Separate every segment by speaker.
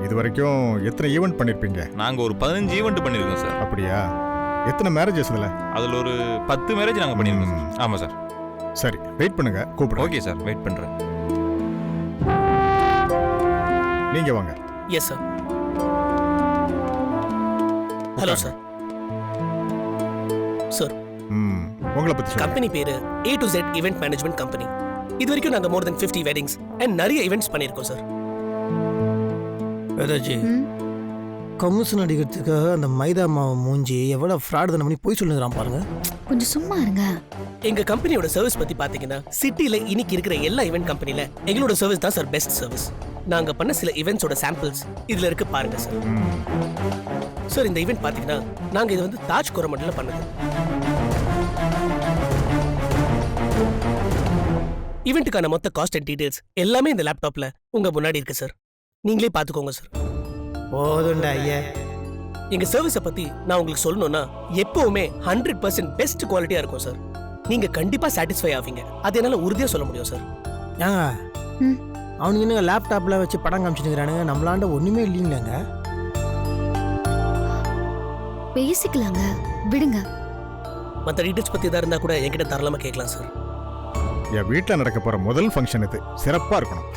Speaker 1: இது வரைக்கும் எத்தனை ஈவெண்ட் பண்ணிருப்பீங்க?
Speaker 2: நாங்க ஒரு 15 ஈவெண்ட் பண்ணிருக்கோம் சார்.
Speaker 1: அப்படியா? எத்தனை மேரேஜஸ் இதுல?
Speaker 2: அதுல ஒரு 10 மேரேஜ் நாங்க பண்ணிருக்கோம் சார். ஆமா சார்.
Speaker 1: சரி, வெயிட் பண்ணுங்க, கூப்பிடுறேன்.
Speaker 2: ஓகே சார், வெயிட் பண்றேன்.
Speaker 1: நீங்க வாங்க.
Speaker 3: Yes sir. Hello sir. Sir,
Speaker 1: உங்களை பத்தி சொல்லுங்க.
Speaker 3: கம்பெனி பேரு A to Z event management company. இது வரைக்கும் நாங்க more than 50 வெட்டிங்ஸ் அண்ட் நிறைய ஈவென்ட்ஸ் பண்ணிருக்கோம் சார்.
Speaker 4: வேதாஜி, கமிஷன் அடிக்கிறதுக்காக அந்த மைதா மாவு மூஞ்சி எவ்வளவு ஃப்ராட் தான பண்ணி போய் சொல்லுறான் பாருங்க.
Speaker 5: கொஞ்சம் சும்மா இருங்க.
Speaker 3: எங்க கம்பெனியோட சர்வீஸ் பத்தி பாத்தீங்கன்னா சிட்டில இன்னைக்கு இருக்கிற எல்லா ஈவென்ட் கம்பெனில எங்களோட சர்வீஸ் தான் சார் பெஸ்ட் சர்வீஸ். நாங்க பண்ண சில ஈவென்ட்ஸோட சாம்பிள்ஸ் இதுல இருக்கு பாருங்க சார். சார், இந்த ஈவென்ட் பாத்தீங்கன்னா நாங்க இது வந்து தாஜ் கோரமண்டல பண்ணது. ஈவென்ட்டுக்கான மொத்த காஸ்ட் அண்ட் டீடைல்ஸ் எல்லாமே இந்த லேப்டாப்ல உங்க முன்னாடி இருக்கு சார். நீங்களே பாத்துக்கோங்க சார்.
Speaker 4: போதுண்டா ஐயா.
Speaker 3: எங்க சர்வீஸை பத்தி நான் உங்களுக்கு சொல்லணும்னா எப்பவுமே 100% பெஸ்ட் குவாலிட்டியா இருக்கும் சார். நீங்க கண்டிப்பா சாட்டிஸ்ஃபை ஆவீங்க. அது என்னால உறுதியா சொல்ல முடியும் சார்.
Speaker 4: ஏங்க, அவனுக்கு என்ன லேப்டாப்ல வச்சு படம் காமிச்சுக்கிறானுங்க, நம்மளாண்ட ஒண்ணுமே இல்லைங்களாங்க.
Speaker 5: பேசிக்கலாங்க, விடுங்க.
Speaker 3: மற்ற டீடைல்ஸ் பத்தி ஏதாவது இருந்தா கூட என்கிட்ட தாராளமா கேட்கலாம் சார்.
Speaker 1: என் வீட்டில் நடக்க போற முதல் ஃபங்க்ஷன் இது, சிறப்பா இருக்கணும்.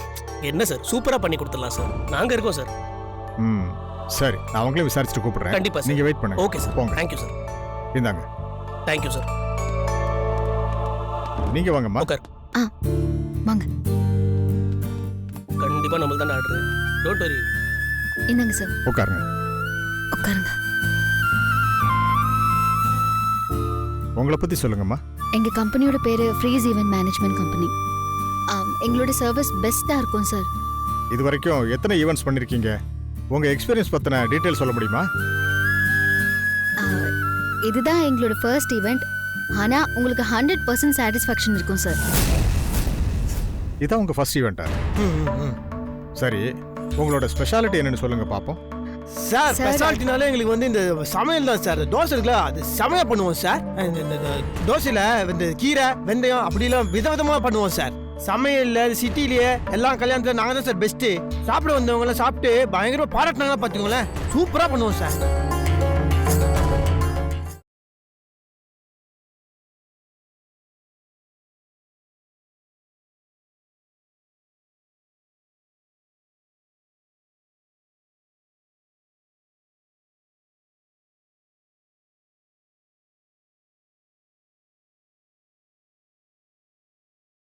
Speaker 3: என்ன சார், சூப்பரா பண்ணி கொடுத்துடலாம் சார். நாங்க இருக்கோம் சார்.
Speaker 1: சரி, நான் அவங்களே விசாரிச்சுட்டு கூப்பிடுறேன்.
Speaker 3: கண்டிப்பா சார்.
Speaker 1: நீங்க வெயிட் பண்ணுங்க.
Speaker 3: Okay sir.
Speaker 1: போங்க.
Speaker 3: Thank you sir.
Speaker 1: இந்தாங்க.
Speaker 3: Thank you sir.
Speaker 1: நீங்க வாங்கம்மா.
Speaker 3: உட்கார்.
Speaker 5: வாங்க.
Speaker 3: கண்டிப்பா நம்மள தான் ஆர்டர். Don't worry.
Speaker 5: என்னங்க சார்?
Speaker 1: உட்காருங்க.
Speaker 5: உட்காருங்க.
Speaker 1: உங்களை பத்தி சொல்லுங்கம்மா.
Speaker 5: எங்க கம்பெனியோட பேரு ஃப்ரீஸ் ஈவென்ட் மேனேஜ்மெண்ட் கம்பெனி. எங்களோட சர்வீஸ் பெஸ்டா இருக்கும் சார்.
Speaker 1: இது வரைக்கும் எத்தனை ஈவென்ட்ஸ் பண்ணிருக்கீங்க? உங்க எக்ஸ்பீரியன்ஸ் பத்தின டீடைல் சொல்ல முடியுமா?
Speaker 5: இதுதான் எங்களோட ஃபர்ஸ்ட் ஈவென்ட். ஆனா உங்களுக்கு 100% சாட்டிஸ்ஃபேக்ஷன் இருக்கும் சார்.
Speaker 1: இதான் உங்க ஃபர்ஸ்ட் ஈவென்ட்டா? சரி, உங்களோட ஸ்பெஷாலிட்டி என்னன்னு சொல்லுங்க பாப்போம்.
Speaker 4: சார், ஸ்பெஷாலிட்டினாலே எங்களுக்கு வந்து இந்த சமையல் தான் சார். தோசை இருக்குல்ல, அது செமையா பண்ணுவோம் சார். இந்த தோசையில இந்த கீரை வெந்தயம் அப்படிலாம் விதவிதமா பண்ணுவோம் சார். சமையல்ல சிட்டிலேயே எல்லா கல்யாணத்துல நாங்க தான் சார் பெஸ்ட். சாப்பிட வந்தவங்க எல்லாம் சாப்பிட்டு பயங்கரமா பாராட்டினாங்க, பாத்துக்கோங்களேன். சூப்பரா பண்ணுவோம் சார்.